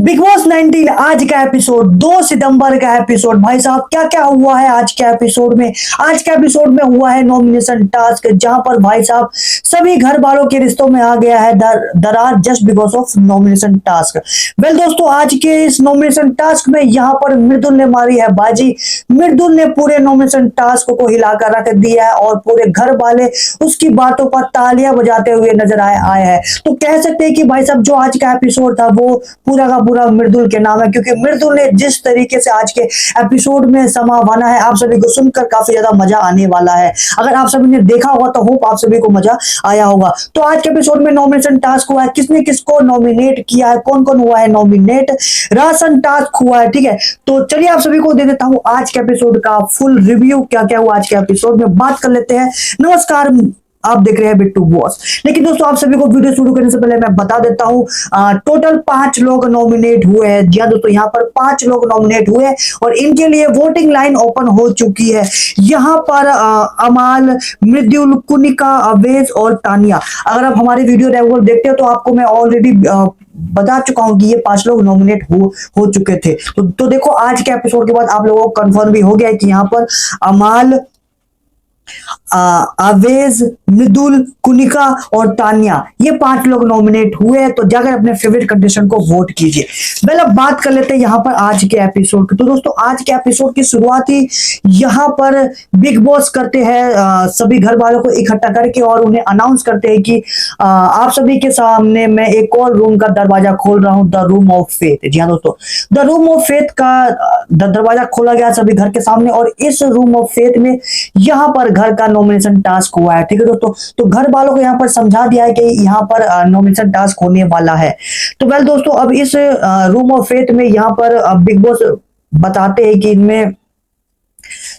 Big boss 19 आज का episode 2 सितंबर का एपिसोड। भाई साहब क्या क्या हुआ है आज के एपिसोड में। आज के एपिसोड में हुआ है नॉमिनेशन टास्क, जहां पर भाई साहब सभी घर वालों के रिश्तों में आ गया है दरार just because of nomination task. Well दोस्तों, आज के इस नॉमिनेशन टास्क में यहां पर मृदुल ने मारी है बाजी। मृदुल ने पूरे नॉमिनेशन टास्क को हिलाकर रख दिया है और पूरे घर वाले उसकी बातों पर तालियां बजाते हुए नजर आए हैं। तो कह सकते हैं कि भाई साहब जो आज का एपिसोड था वो पूरा का पूरा मृदुल के नाम है, क्योंकि मृदुल ने जिस तरीके से आज के एपिसोड में समा बना है, आप सभी को सुनकर काफी ज्यादा मजा आने वाला है। अगर आप सभी ने देखा होगा तो होप आप सभी को मजा आया होगा। तो आज के एपिसोड में नॉमिनेशन टास्क हुआ है, किसने किसको नॉमिनेट किया है, कौन कौन हुआ है नॉमिनेट, राशन टास्क हुआ है। ठीक है, तो चलिए आप सभी को दे देता हूं आज के एपिसोड का फुल रिव्यू, क्या क्या हुआ आज के एपिसोड में बात कर लेते हैं। नमस्कार, आप देख रहे हैं बिग बॉस। लेकिन दोस्तों आप सभी को वीडियो शुरू करने से पहले मैं बता देता हूं, टोटल 5 लोग नॉमिनेट हुए हैं। जी हाँ दोस्तों, यहाँ पर 5 लोग नॉमिनेट हुए हैं और इनके लिए वोटिंग लाइन ओपन हो चुकी है। यहाँ पर अमाल, मृदुल, कुनिका, अवेश और तानिया। अगर आप हमारी वीडियो रेगुलर देखते हो तो आपको मैं ऑलरेडी बता चुका हूं कि ये 5 लोग नॉमिनेट हो चुके थे। तो देखो आज के एपिसोड के बाद आप लोगों को कंफर्म भी हो गया है कि यहाँ पर अमाल, आवेज, मृदुल, कुनिका और तानिया, ये 5 लोग नॉमिनेट हुए हैं। तो जाकर अपने फेवरेट कंटेस्टेंट को वोट कीजिए। वेल अब बात कर लेते हैं यहाँ पर आज के एपिसोड की। तो दोस्तों आज के एपिसोड की शुरुआत ही यहाँ पर बिग बॉस करते हैं सभी घर वालों को इकट्ठा करके और उन्हें अनाउंस करते हैं कि आप सभी के सामने मैं एक और रूम का दरवाजा खोल रहा हूं, द रूम ऑफ फेथ। जी हाँ दोस्तों, द रूम ऑफ फेथ का दरवाजा खोला गया सभी घर के सामने और इस रूम ऑफ फेथ में यहाँ पर घर का नॉमिनेशन टास्क हुआ है। ठीक है दोस्तों, तो घर वालों को यहाँ पर समझा दिया है कि यहाँ पर नॉमिनेशन टास्क होने वाला है। तो वेल दोस्तों, अब इस रूम ऑफ फेथ में यहाँ पर बिग बॉस बताते हैं कि इनमें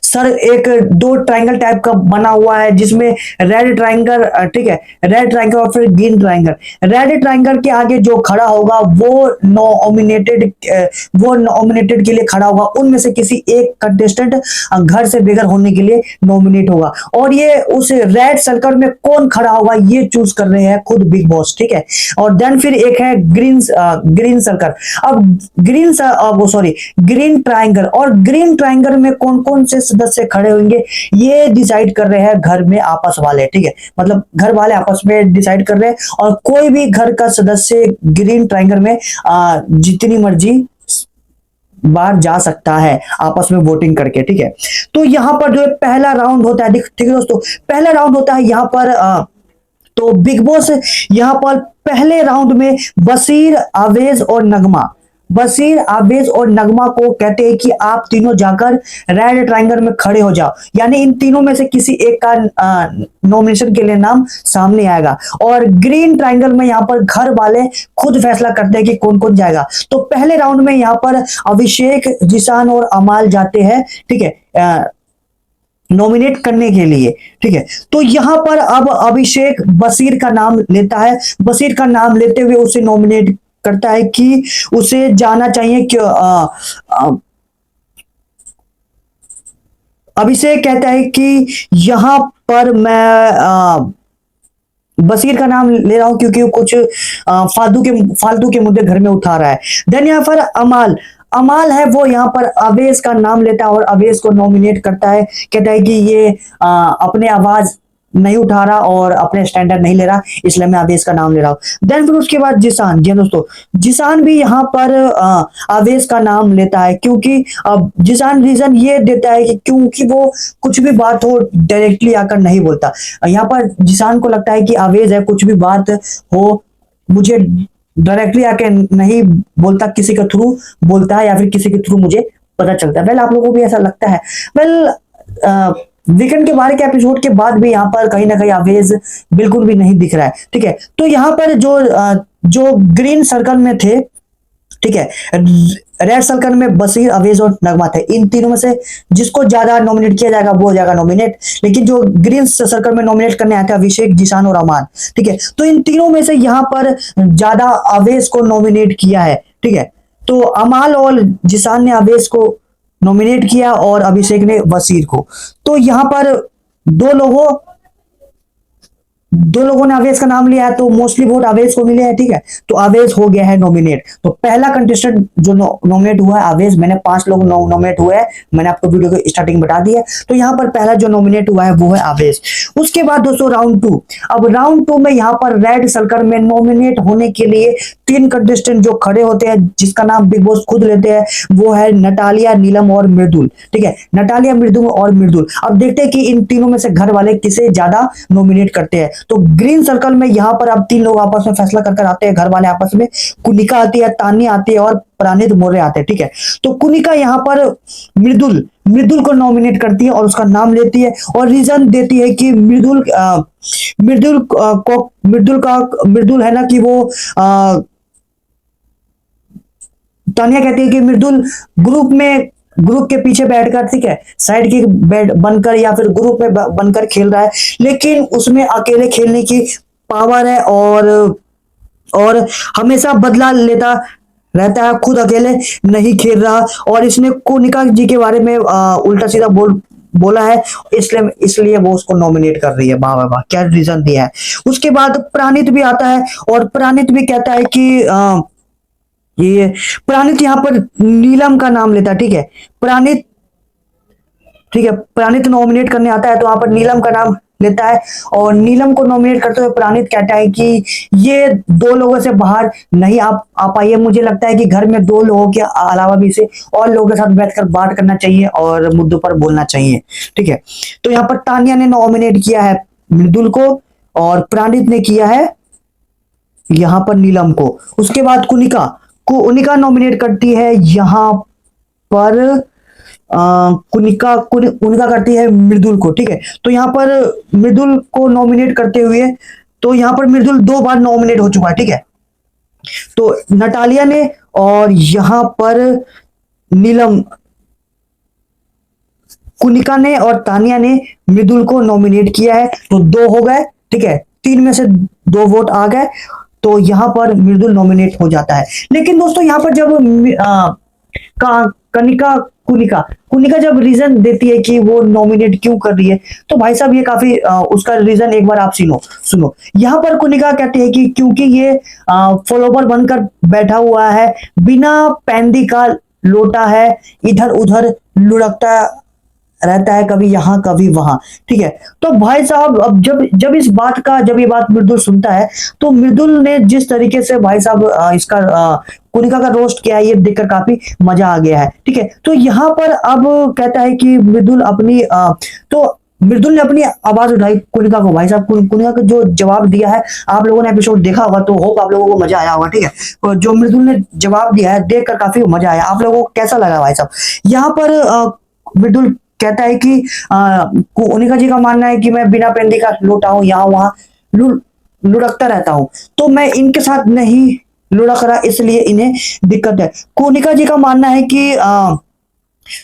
सर एक 2 ट्रायंगल टाइप का बना हुआ है, जिसमें रेड ट्रायंगल, ठीक है, रेड ट्रायंगल और फिर ग्रीन ट्रायंगल। रेड ट्रायंगल के आगे जो खड़ा होगा वो नॉमिनेटेड के लिए खड़ा होगा। उनमें से किसी एक कंटेस्टेंट घर से बेघर होने के लिए नॉमिनेट होगा और ये उस रेड सर्कल में कौन खड़ा होगा ये चूज कर रहे हैं खुद बिग बॉस। ठीक है, और देन फिर एक है ग्रीन सर्कल। अब ग्रीन ट्रायंगल, और ग्रीन ट्रायंगल में कौन कौन से सदस्य खड़े होंगे ये डिसाइड कर रहे हैं घर में आपस वाले। ठीक है, मतलब घर वाले आपस में डिसाइड कर रहे हैं और कोई भी घर का सदस्य ग्रीन ट्रायंगल में जितनी मर्जी बार जा सकता है आपस में वोटिंग करके। ठीक है, तो यहां पर जो पहला राउंड होता है, ठीक है दोस्तों, पहला राउंड होता है यहां पर तो बिग बॉस यहां पर पहले राउंड में बशीर, आवेज और नगमा, बशीर, आवेज और नगमा को कहते हैं कि आप तीनों जाकर रेड ट्रायंगल में खड़े हो जाओ। यानी इन तीनों में से किसी एक का नॉमिनेशन के लिए नाम सामने आएगा और ग्रीन ट्रायंगल में यहाँ पर घर वाले खुद फैसला करते हैं कि कौन कौन जाएगा। तो पहले राउंड में यहाँ पर अभिषेक, जिशान और अमाल जाते हैं। ठीक है, नॉमिनेट करने के लिए। ठीक है, तो यहां पर अब अभिषेक बशीर का नाम लेता है। बशीर का नाम लेते हुए उसे नॉमिनेट करता है कि उसे जाना चाहिए कि अभिषेक कहता है कि यहां पर मैं बशीर का नाम ले रहा हूं क्योंकि वो कुछ फालतू के मुद्दे घर में उठा रहा है। देन यहां पर अमाल है, वो यहाँ पर अवेश का नाम लेता है और अवेश को नॉमिनेट करता है। कहता है कि ये अपने आवाज नहीं उठा रहा और अपने स्टैंडर्ड नहीं ले रहा, इसलिए मैं अवेश का नाम ले रहा हूं। देन फिर उसके बाद जिशान, जी दोस्तों, जिशान भी यहाँ पर अवेश का नाम लेता है क्योंकि जिशान रीजन ये देता है कि क्योंकि वो कुछ भी बात हो डायरेक्टली आकर नहीं बोलता। यहाँ पर जिशान को लगता है कि अवेश है, कुछ भी बात हो मुझे डायरेक्टली आके नहीं बोलता, किसी के थ्रू बोलता है या फिर किसी के थ्रू मुझे पता चलता है। वेल आप लोगों को भी ऐसा लगता है। वेल वीकेंड के बारे के एपिसोड के बाद भी यहाँ पर कहीं ना कहीं अवेज बिल्कुल भी नहीं दिख रहा है। ठीक है, तो यहाँ पर जो ग्रीन सर्कल में थे, ठीक है, रेड सर्कल में बशीर, अवेज और नगमा थे। इन तीनों में से जिसको ज्यादा नॉमिनेट किया जाएगा वो हो जाएगा नॉमिनेट। लेकिन जो ग्रीन सर्कल में नॉमिनेट करने आते हैं अभिषेक, जिशान और अमान। ठीक है, तो इन तीनों में से यहाँ पर ज्यादा अवेज को नॉमिनेट किया है। ठीक है, तो अमाल और जिशान ने अवेज को नॉमिनेट किया और अभिषेक ने बशीर को। तो यहाँ पर 2 लोगों दो लोगों ने अवेश का नाम लिया है तो मोस्टली वोट अवेश को मिले हैं, ठीक है। तो अवेश हो गया है नॉमिनेट। तो पहला कंटेस्टेंट जो नॉमिनेट हुआ है अवेश। मैंने 5 लोग नॉमिनेट हुए हैं, मैंने आपको वीडियो को स्टार्टिंग में बता दिया। तो यहाँ पर पहला जो नॉमिनेट हुआ है वो है अवेश। उसके बाद दोस्तों राउंड 2। अब राउंड 2 में यहाँ पर रेड सर्कल में नॉमिनेट होने के लिए 3 कंटेस्टेंट जो खड़े होते हैं, जिसका नाम बिग बॉस खुद लेते हैं, वो है नटालिया, नीलम और मृदुल, ठीक है। नटालिया, मृदुल और मृदुल। अब देखते हैं कि इन तीनों में से घर वाले किसे ज्यादा नॉमिनेट करते हैं। तो ग्रीन सर्कल में यहाँ पर अब 3 लोग आपस में फैसला कर आते हैं, घर वाले आपस में। कुनिका आती है, तान्या आती है और प्राणित मौर्य आते हैं, ठीक है। तो कुनिका यहाँ पर मृदुल मृदुल को नॉमिनेट करती है और उसका नाम लेती है और रीजन देती है कि मृदुल है ना कि वो तान्या कहती है कि मृदुल ग्रुप के पीछे बैठकर, ठीक है, साइड की बेड बनकर या फिर ग्रुप में बनकर खेल रहा है, लेकिन उसमें अकेले खेलने की पावर है और हमेशा बदला लेता रहता है, खुद अकेले नहीं खेल रहा। और इसने कोनिका जी के बारे में उल्टा सीधा बोला है, इसलिए वो उसको नॉमिनेट कर रही है। वाह वाह वाह, क्या रीजन दिया है। उसके बाद प्राणित भी आता है और प्राणित भी कहता है कि ये प्राणित यहाँ पर नीलम का नाम लेता है, ठीक है। प्राणित, ठीक है, प्राणित नॉमिनेट करने आता है तो यहाँ पर नीलम का नाम लेता है और नीलम को नॉमिनेट करते हुए प्राणित कहता है कि ये 2 लोगों से बाहर नहीं आ पाई है। मुझे लगता है कि घर में 2 लोगों के अलावा भी इसे और लोगों के साथ बैठकर बात करना चाहिए और मुद्दों पर बोलना चाहिए, ठीक है। तो यहाँ पर तान्या ने नॉमिनेट किया है मृदुल को और प्राणित ने किया है यहाँ पर नीलम को। उसके बाद कुनिका नॉमिनेट करती है यहाँ पर कुनिका करती है मृदुल को, ठीक है। तो यहाँ पर मृदुल को नॉमिनेट करते हुए, तो यहाँ पर मृदुल 2 बार नॉमिनेट हो चुका है, ठीक है। तो नटालिया ने और यहाँ पर नीलम, कुनिका ने और तानिया ने मृदुल को नॉमिनेट किया है, तो 2 हो गए, ठीक है। 3 में से 2 वोट आ गए, तो यहां पर मृदुल नॉमिनेट हो जाता है। लेकिन दोस्तों यहाँ पर जब कुनिका जब रीजन देती है कि वो नॉमिनेट क्यों कर रही है, तो भाई साहब ये काफी उसका रीजन एक बार आप सुनो। यहाँ पर कुनिका कहती है कि क्योंकि ये फॉलोवर बनकर बैठा हुआ है, बिना पैंदी का लोटा है, इधर उधर लुढ़कता रहता है, कभी यहाँ कभी वहां, ठीक है। तो भाई साहब अब जब ये बात मृदुल सुनता है, तो मृदुल ने जिस तरीके से भाई साहब इसका कुनिका का रोस्ट किया है, ये देखकर काफी मजा आ गया है, ठीक है। तो यहाँ पर अब कहता है कि मृदुल ने अपनी आवाज उठाई कुनिका को। भाई साहब कुनिका का जो जवाब दिया है, आप लोगों ने एपिसोड देखा होगा तो होप आप लोगों को मजा आया होगा, ठीक है। और जो मृदुल ने जवाब दिया है देखकर काफी मजा आया। आप लोगों को कैसा लगा भाई साहब? यहाँ पर मृदुल कहता है कि कुनिका जी का मानना है कि मैं बिना पेंदी का लूटा हूं, यहाँ वहां लुढ़कता रहता हूं, तो मैं इनके साथ नहीं लुढ़क रहा, इसलिए इन्हें दिक्कत है। कुनिका जी का मानना है कि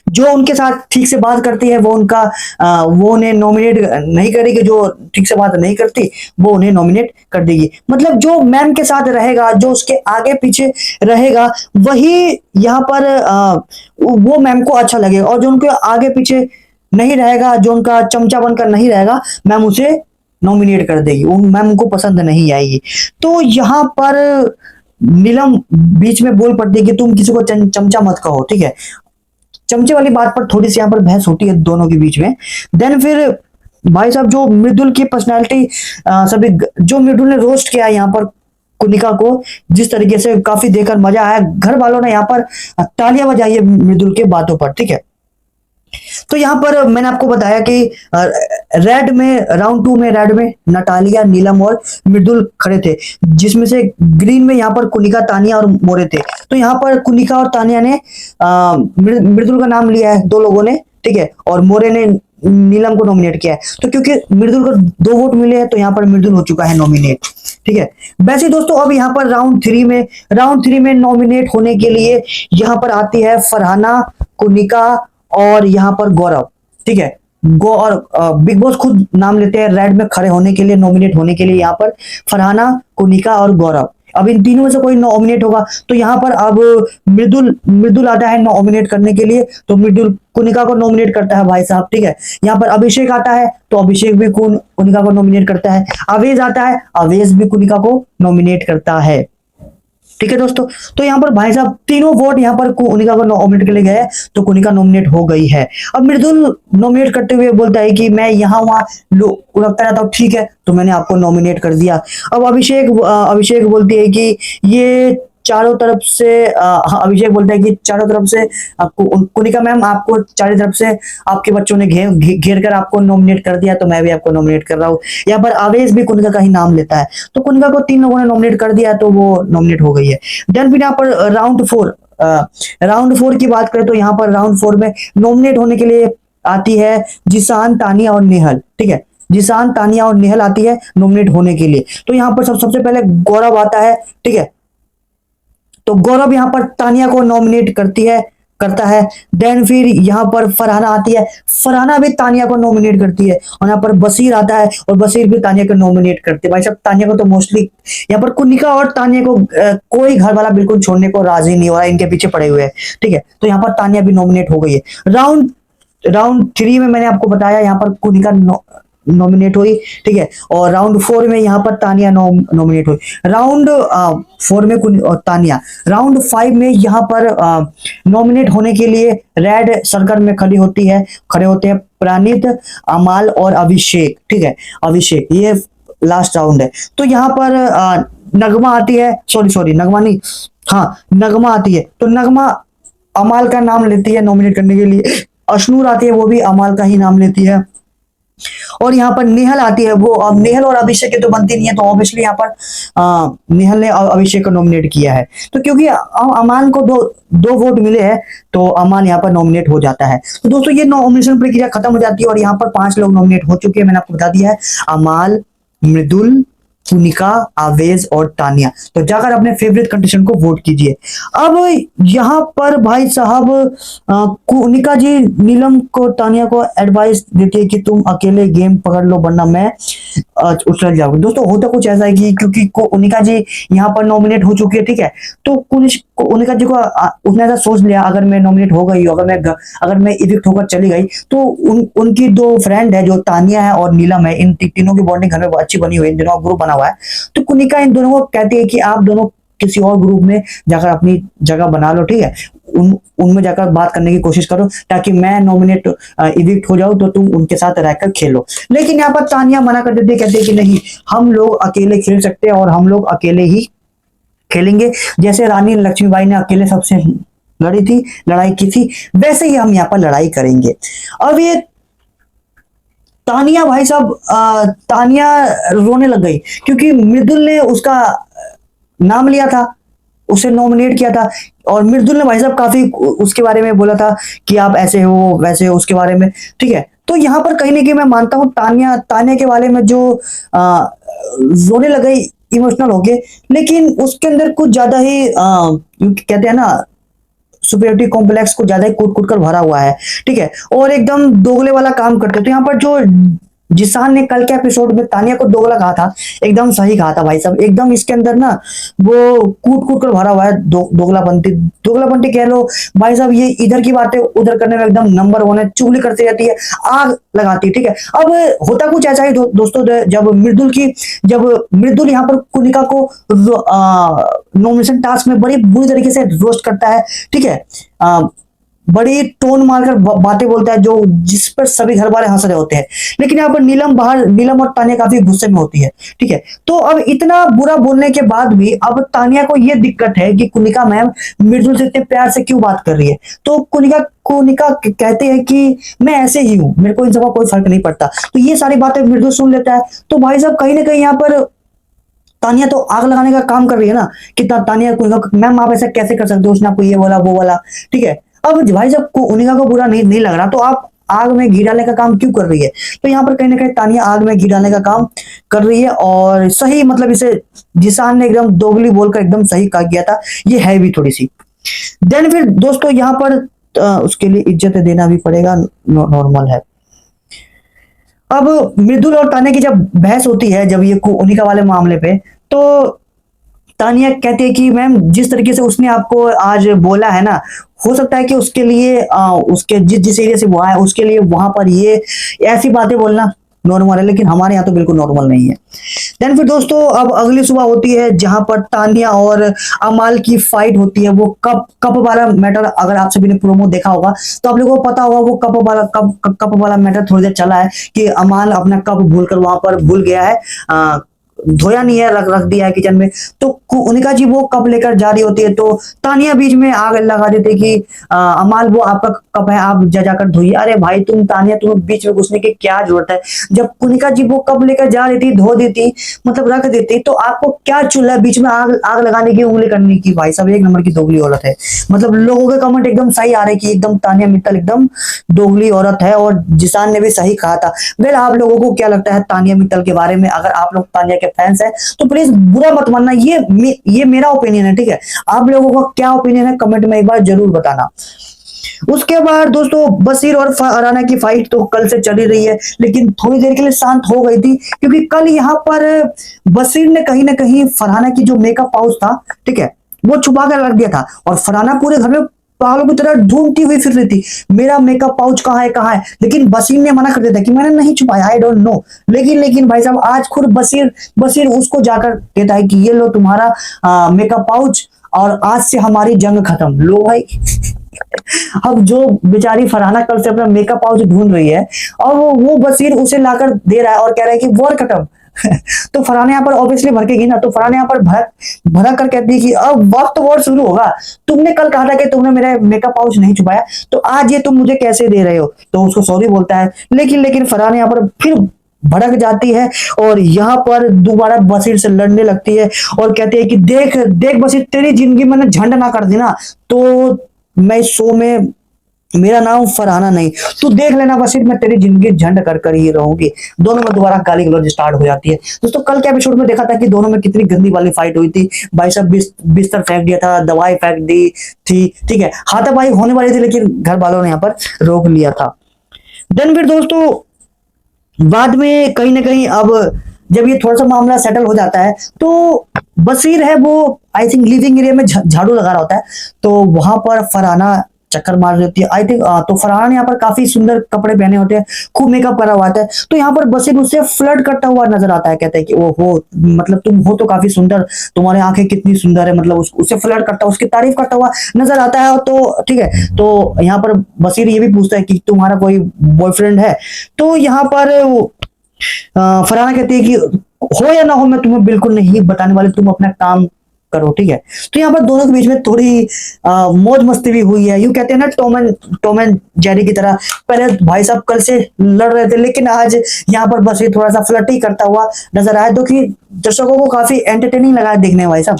जो उनके साथ ठीक से बात करती है वो उन्हें नॉमिनेट नहीं करेगी, जो ठीक से बात नहीं करती वो उन्हें नॉमिनेट कर देगी। मतलब जो मैम के साथ रहेगा, जो उसके आगे पीछे रहेगा, वही यहाँ पर वो मैम को अच्छा लगेगा, और जो उनके आगे पीछे नहीं रहेगा, जो उनका चमचा बनकर नहीं रहेगा, मैम उसे नॉमिनेट कर देगी, मैम उनको पसंद नहीं आएगी। तो यहाँ पर नीलम बीच में बोल पड़ती है कि तुम किसी को चमचा मत कहो, ठीक है। चमचे वाली बात पर थोड़ी सी यहाँ पर बहस होती है दोनों के बीच में। देन फिर भाई साहब जो मृदुल की पर्सनालिटी सभी, जो मृदुल ने रोस्ट किया यहाँ पर कुनिका को, जिस तरीके से काफी देखकर मजा आया। घर वालों ने यहाँ पर तालियां बजाई है मृदुल के बातों पर, ठीक है। तो यहाँ पर मैंने आपको बताया कि राउंड 2 में रेड में नटालिया, नीलम और मृदुल खड़े थे, जिसमें से ग्रीन में यहाँ पर कुनिका, तानिया और मोरे थे। तो यहाँ पर कुनिका और तानिया ने मृदुल का नाम लिया है 2 लोगों ने, ठीक है, और मोरे ने नीलम को नॉमिनेट किया है। तो क्योंकि मृदुल को 2 वोट मिले हैं, तो यहाँ पर मृदुल हो चुका है नॉमिनेट, ठीक है। वैसे दोस्तों अब यहाँ पर राउंड 3 में नॉमिनेट होने के लिए यहाँ पर आती है फरहाना, कुनिका और यहाँ पर गौरव, ठीक है। और बिग बॉस खुद नाम लेते हैं रेड में खड़े होने के लिए, नॉमिनेट होने के लिए यहाँ पर फरहाना, कुनिका और गौरव। अब इन तीनों में से कोई नॉमिनेट होगा, तो यहाँ पर अब मृदुल मृदुल आता है नॉमिनेट करने के लिए, तो मृदुल कुनिका को नॉमिनेट करता है भाई साहब, ठीक है। यहाँ पर अभिषेक आता है तो अभिषेक भी कुनिका को नॉमिनेट करता है। अवेज आता है, अवेज भी कुनिका को नॉमिनेट करता है, ठीक है दोस्तों। तो यहाँ पर भाई साहब तीनों वोट यहाँ पर कुनिका को नॉमिनेट के लिए गए, तो कुनिका नॉमिनेट हो गई है। अब मृदुल नॉमिनेट करते हुए बोलता है कि मैं यहाँ वहां लगता रहता हूँ, ठीक है, तो मैंने आपको नॉमिनेट कर दिया। अब अभिषेक बोलती है कि ये चारों तरफ से अभिषेक बोलता है कि चारों तरफ से कुनिका मैम आपको चारों तरफ से आपके बच्चों ने घेर कर आपको नॉमिनेट कर दिया, तो मैं भी आपको नॉमिनेट कर रहा हूँ। यहाँ पर आवेश भी कुनिका का ही नाम लेता है, तो कुनिका को 3 लोगों ने नॉमिनेट कर दिया, तो वो नॉमिनेट हो गई है। देन फिर यहाँ पर राउंड 4 की बात करें तो यहाँ पर राउंड 4 में नॉमिनेट होने के लिए आती है जिसान, तानिया और नेहल, ठीक है। जिसान, तानिया और नेहल आती है नॉमिनेट होने के लिए। तो यहाँ पर सबसे पहले गौरव आता है, ठीक है। तो गौरव यहाँ पर तानिया को नॉमिनेट करता है। देन फिर यहाँ पर फरहाना आती है, फरहाना भी तानिया को नॉमिनेट करती है। और यहाँ पर बशीर आता है और बशीर भी तानिया को नॉमिनेट करते हैं। भाई साहब तानिया को तो मोस्टली यहाँ पर कुनिका और तानिया को कोई घर वाला बिल्कुल छोड़ने को राजी नहीं हो रहा है, इनके पीछे पड़े हुए हैं, ठीक है। तो यहाँ पर तानिया भी नॉमिनेट हो गई है। राउंड 3 में मैंने आपको बताया यहाँ पर कुनिका नॉमिनेट हुई, ठीक है। और राउंड 4 में यहाँ पर तानिया नॉमिनेट हुई। राउंड 4 में तानिया। राउंड 5 में यहाँ पर नॉमिनेट होने के लिए रेड सर्कल में खड़े होते हैं प्राणित, अमाल और अभिषेक, ठीक है। अभिषेक, ये लास्ट राउंड है। तो यहाँ पर नगमा आती है, सॉरी नगमा नहीं, हाँ नगमा आती है। तो नगमा अमाल का नाम लेती है नॉमिनेट करने के लिए। अशनूर आती है, वो भी अमाल का ही नाम लेती है। और यहाँ पर नेहल आती है, वो अब नेहल और अभिषेक की तो बनती नहीं है, तो ऑब्वियसली यहाँ पर नेहल ने अभिषेक को नॉमिनेट किया है। तो क्योंकि अमान को दो वोट मिले हैं, तो अमान यहाँ पर नॉमिनेट हो जाता है। तो दोस्तों ये नॉमिनेशन प्रक्रिया खत्म हो जाती है और यहाँ पर 5 लोग नॉमिनेट हो चुके हैं, मैंने आपको बता दिया है, अमाल, मृदुल, कुनिका, आवेज और तानिया। तो जाकर अपने फेवरेट कंटेस्टेंट को वोट कीजिए। अब यहाँ पर भाई साहब कुनिका जी नीलम को, तानिया को एडवाइस देती है कि तुम अकेले गेम पकड़ लो वरना मैं उछल जाऊंगी। दोस्तों होता कुछ ऐसा है कि क्योंकि कुनिका जी यहाँ पर नॉमिनेट हो चुकी है, ठीक है। तो कुनिका जी को उसने ऐसा सोच लिया, अगर मैं नॉमिनेट हो गई, अगर मैं इविक्ट होकर चली गई, तो उनकी 2 फ्रेंड है जो तानिया है और नीलम है, इन तीनों की बॉन्डिंग घर में अच्छी बनी हुई है, इन दोनों का ग्रुप बना हुआ है। तो कुनिका इन दोनों को कहती है कि आप दोनों किसी और ग्रुप में जाकर अपनी जगह बना लो, ठीक है। उनमें जाकर बात करने की कोशिश करो ताकि मैं नॉमिनेट इविक्ट हो जाऊं, तो तुम उनके साथ रहकर खेलो। लेकिन यहाँ पर तानिया मना कर देती है, कहती है कि नहीं, हम लोग अकेले खेल सकते हैं और हम लोग अकेले ही खेलेंगे। जैसे रानी लक्ष्मीबाई ने अकेले सबसे लड़ाई की थी, वैसे ही हम यहाँ पर लड़ाई करेंगे। अब ये तानिया भाई साहब तानिया रोने लग गई क्योंकि मृदुल ने उसका नाम लिया था, उसे नॉमिनेट किया था, और मृदुल ने भाई साहब काफी उसके बारे में बोला था कि आप ऐसे हो वैसे हो, उसके बारे में, ठीक है। तो यहाँ पर कहीं ना कहीं मैं मानता हूँ तानिया के बारे में जो रोने लग गई, इमोशनल हो गए, लेकिन उसके अंदर कुछ ज्यादा ही कहते हैं ना, सुपीरियरिटी कॉम्प्लेक्स को ज्यादा ही कूट कर भरा हुआ है, ठीक है। और एकदम दोगले वाला काम करते। तो यहाँ पर जो जिसान ने कल के एपिसोड में तानिया को दोगला कहा था, एकदम सही कहा था भाई साहब। एकदम इसके अंदर ना वो कूट कर भरा हुआ है, दोगलापंती कह लो भाई साहब। ये इधर की बातें उधर करने में एकदम नंबर 1 है, चुगली करती रहती है, आग लगाती है, ठीक है। अब होता कुछ ऐसा ही दोस्तों, जब मृदुल यहाँ पर कुनिका को नॉमिनेशन टास्क में बड़ी बुरी तरीके से रोस्ट करता है, ठीक है। बड़ी टोन मारकर बातें बोलता है, जो जिस पर सभी घर वाले हंस रहे होते हैं। लेकिन यहाँ पर नीलम और तानिया काफी गुस्से में होती है, ठीक है। तो अब इतना बुरा बोलने के बाद भी अब तानिया को यह दिक्कत है कि कुनिका मैम मृदुल से इतने प्यार से क्यों बात कर रही है। तो कुनिका कहते हैं कि मैं ऐसे ही हूं, मेरे को इन सबका कोई फर्क नहीं पड़ता। तो ये सारी बातें मृदुल सुन लेता है। तो भाई साहब कहीं ना कहीं यहाँ पर तानिया तो आग लगाने का काम कर रही है ना, कि तानिया मैम आप ऐसा कैसे कर सकते हो, उसने आपको ये बोला वो बोला, ठीक है। अब भाई जब कुनिका को बुरा नहीं लग रहा, तो आप आग में घी डालने का काम क्यों कर रही है। तो यहाँ पर कहीं ना कहीं तानिया आग में घी डालने का काम कर रही है, और सही मतलब इसे जिसान ने एकदम दोगली बोलकर एकदम सही कहा गया था, ये है भी थोड़ी सी। देन फिर दोस्तों यहाँ पर उसके लिए इज्जत देना भी पड़ेगा, नॉर्मल है। अब मृदुल और तानिया की जब बहस होती है, जब ये कुनिका वाले मामले पे, तो तानिया कहती है कि मैम जिस तरीके से उसने आपको आज बोला है ना, हो सकता है कि उसके लिए उसके जिस जिस एरिया से वो आया उसके लिए वहां पर ये ऐसी बातें बोलना नॉर्मल है, लेकिन हमारे यहाँ तो बिल्कुल नॉर्मल नहीं है। देन फिर दोस्तों अब अगली सुबह होती है जहां पर तानिया और अमाल की फाइट होती है। वो कप कप वाला मैटर, अगर आप सभी ने प्रोमो देखा होगा तो आप लोगों को पता होगा वो कप वाला मैटर थोड़ी देर चला है कि अमाल अपना कप भूलकर वहां पर भूल गया है, धोया नहीं है, रख रख दिया है किचन में। तो उनका जी वो कप लेकर जा रही होती है तो तानिया बीच में आग लगा देती है कि अमाल वो आपका कप है, आप जा जाकर धोइए। अरे भाई तुम तानिया, तुम्हें बीच में घुसने की क्या जरूरत है? जब कुनिका जी वो कप लेकर जा रही थी, धो देती, मतलब रख देती, तो आपको क्या चूल्हा बीच में आग आग लगाने की, उंगली करने की? भाई साहब एक नंबर की दोगली औरत है। मतलब लोगों के कमेंट एकदम सही आ रहे कि एकदम तानिया मित्तल एकदम दोगली औरत है, और जिसान ने भी सही कहा था। वेल आप लोगों को क्या लगता है तानिया मित्तल के बारे में? अगर आप लोग तानिया के फैंस हैं तो प्लीज बुरा मत मानना, ये मेरा ओपिनियन है, ठीक है? आप लोगों का क्या ओपिनियन है कमेंट में एक बार जरूर बताना। उसके बाद दोस्तों बशीर और फरहाना की फाइट तो कल से चली रही है, लेकिन थोड़ी देर के लिए शांत हो गई थी क्योंकि कल यहाँ पर बशीर ने कहीं ना कहीं फरहाना की जो मेकअप पाउच था, ठीक है, वो छुपा कर रख दिया था, और फरहाना पूरे घर में पागलों की तरह ढूंढती हुई फिर रही थी मेरा मेकअप पाउच कहाँ है कहाँ है, लेकिन बशीर ने मना कर दिया था कि मैंने नहीं छुपाया, आई डोंट नो। लेकिन भाई साहब आज खुद बशीर बशीर उसको जाकर देता है कि ये लो तुम्हारा मेकअप पाउच, और आज से हमारी जंग खत्म। लो भाई अब जो बेचारी फरहाना कल से अपना मेकअप पाउच ढूंढ रही है और वो बशीर उसे लाकर दे रहा है और कह रहा है कि वॉर खत्म। तो फरहाना यहाँ पर ऑब्वियसली भड़केगी ना, तो फरहाना यहाँ पर भड़क भड़क कर कहती है कि अब वक्त वॉर शुरू होगा, तुमने कल कहा था कि तुमने मेरा मेकअप पाउच नहीं छुपाया, तो आज ये तुम मुझे कैसे दे रहे हो? तो उसको सॉरी बोलता है, लेकिन फरहाना यहाँ पर फिर भड़क जाती है और यहाँ पर दोबारा बशीर से लड़ने लगती है और कहती है कि देख देख बशीर, तेरी जिंदगी मैंने झंड ना कर दी ना तो मैं इस शो में मेरा नाम फरहाना नहीं, तू देख लेना बशीर, मैं तेरी जिंदगी झंड कर कर ही रहूंगी। दोनों में दोबारा गाली गलौज स्टार्ट हो जाती है। दोस्तों कल के एपिसोड में देखा था कि दोनों में कितनी गंदी वाली फाइट हुई थी। भाई साहब बिस्तर फेंक दिया था, दवाई फेंक दी थी, ठीक है, हाथापाई होने वाली थी, लेकिन घर वालों ने यहाँ पर रोक लिया था। देन फिर दोस्तों बाद में कहीं ना कहीं अब जब ये थोड़ा सा मामला सेटल हो जाता है तो बशीर है वो आई थिंक लिविंग एरिया में झाड़ू लगा रहा होता है, तो वहां पर फरहाना चक्कर मार रही होती है आई थिंक। तो फरहान यहाँ पर काफी सुंदर कपड़े पहने होते हैं, खूब मेकअप करा हुआ होता है, तो यहाँ पर बशीर उससे फ्लर्ट करता हुआ नजर आता है, कहते हैं कि ओ हो मतलब तुम हो तो काफी सुंदर, तुम्हारी आंखें कितनी सुंदर है, मतलब उससे फ्लर्ट करता हुआ, उसकी तारीफ करता हुआ नजर आता है। तो ठीक है, तो यहाँ पर बशीर ये भी पूछता है कि तुम्हारा कोई बॉयफ्रेंड है? तो यहाँ पर फरहाना कहती है कि हो या ना हो मैं तुम्हें बिल्कुल नहीं बताने वाली, तुम अपना काम करो, ठीक है। तो यहाँ पर दोनों के बीच में थोड़ी मौज मस्ती भी हुई है, यूं कहते हैं ना टॉम एंड जेरी की तरह। पहले भाई साहब कल से लड़ रहे थे, लेकिन आज यहाँ पर बस ये थोड़ा सा फ्लर्टी करता हुआ नजर आया, जो कि दर्शकों को काफी एंटरटेनिंग लगा देखने में। भाई साहब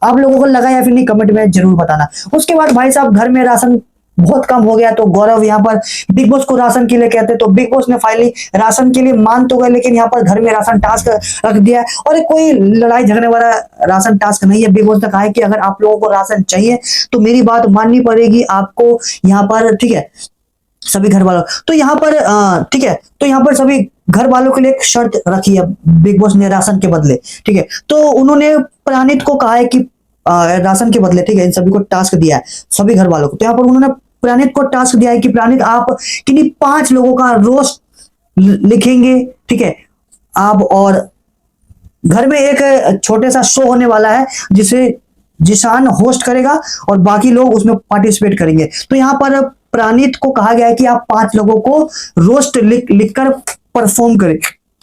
आप लोगों को लगा या फिर नहीं कमेंट में जरूर बताना। उसके बाद भाई साहब घर में राशन बहुत कम हो गया, तो गौरव यहाँ पर बिग बॉस को राशन के लिए कहते, तो बिग बॉस ने फाइनली राशन के लिए मान तो गए, लेकिन यहाँ पर घर में राशन टास्क रख दिया है, और कोई लड़ाई झगड़ने वाला राशन टास्क नहीं है। बिग बॉस ने कहा है कि अगर आप लोगों को राशन चाहिए तो मेरी बात माननी पड़ेगी आपको यहाँ पर, ठीक है, सभी घर वालों। तो यहाँ पर ठीक है, तो यहाँ पर सभी घर वालों के लिए एक शर्त रखी है बिग बॉस ने राशन के बदले, ठीक है। तो उन्होंने प्राणित को कहा है कि राशन के बदले, ठीक है, इन सभी को टास्क दिया है, सभी घर वालों को। तो यहाँ पर उन्होंने प्राणित को टास्क दिया है कि प्राणित आप किन्हीं 5 लोगों का रोस्ट लिखेंगे, ठीक है आप, और घर में एक छोटे सा शो होने वाला है जिसे जिशान होस्ट करेगा और बाकी लोग उसमें पार्टिसिपेट करेंगे। तो यहाँ पर प्राणित को कहा गया है कि आप 5 लोगों को रोस्ट लिखकर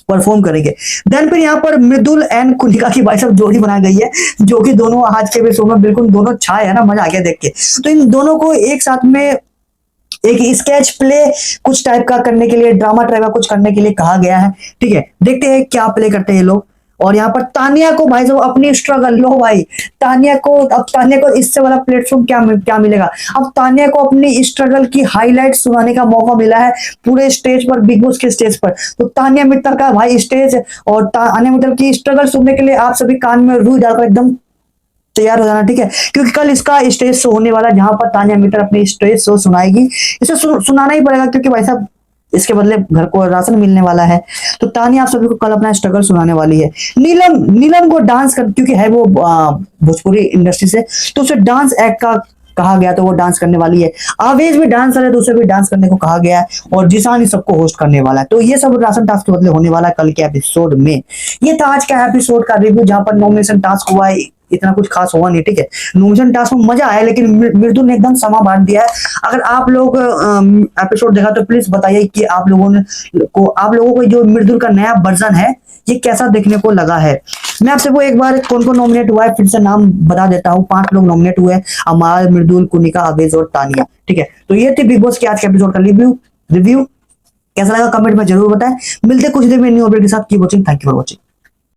परफॉर्म करेंगे। देन फिर यहाँ पर मृदुल एंड कुनिका की भाई साहब जोड़ी बनाई गई है, जो कि दोनों आज के एपिसोड में बिल्कुल दोनों छाए है ना, मजा आ गया देख के। तो इन दोनों को एक साथ में एक स्केच प्ले कुछ टाइप का करने के लिए, ड्रामा टाइप का कुछ करने के लिए कहा गया है, ठीक है। देखते हैं क्या प्ले करते हैं ये लोग। और यहाँ पर तानिया को भाई साहब अपनी स्ट्रगल, लो भाई तानिया को इससे वाला प्लेटफॉर्म क्या मिलेगा? अब तानिया को अपनी स्ट्रगल की हाईलाइट सुनाने का मौका मिला है पूरे स्टेज पर, बिग बॉस के स्टेज पर। तो तानिया मित्तल का भाई स्टेज और तानिया मित्तल की स्ट्रगल सुनने के लिए आप सभी कान में रुई डालकर एकदम तैयार हो जाना, ठीक है, क्योंकि कल इसका स्टेज शो होने वाला, जहां पर तानिया मित्तल अपनी स्टेज शो सुनाएगी। इसे सुनाना ही पड़ेगा, क्योंकि भाई साहब इसके बदले घर को राशन मिलने वाला है। तो तानिया आप सभी को कल अपना स्ट्रगल सुनाने वाली है। नीलम नीलम को डांस कर, क्योंकि है वो भोजपुरी इंडस्ट्री से, तो उसे डांस एक्ट का कहा गया, तो वो डांस करने वाली है। आवेश भी डांसर है, तो उसे भी डांस करने को कहा गया है। और जिसान ही सबको होस्ट करने वाला है। तो ये सब राशन टास्क के बदले होने वाला है कल के एपिसोड में। ये था आज का एपिसोड का रिव्यू, जहां पर नॉमिनेशन टास्क हुआ है। इतना कुछ खास हुआ नहीं, ठीक है। नॉमिनेशन टास्क में मजा आया, लेकिन मृदुल ने एकदम समा बांट दिया है। अगर आप लोग एपिसोड देखा तो प्लीज बताइए कि आप लोगों को जो मृदुल का नया वर्जन है ये कैसा देखने को लगा है। मैं आपसे वो एक बार कौन कौन नॉमिनेट हुआ है फिर से नाम बता देता हूँ। 5 लोग नॉमिनेट हुए, अमाल, मृदुल, कुनिका, अवेज और तानिया, ठीक है। तो ये थी बिग बॉस के आज के एपिसोड का रिव्यू। कैसा लगा कमेंट में जरूर बताएं। मिलते कुछ देर में न्यू अपडेट के साथ। Keep watching, thank you for watching.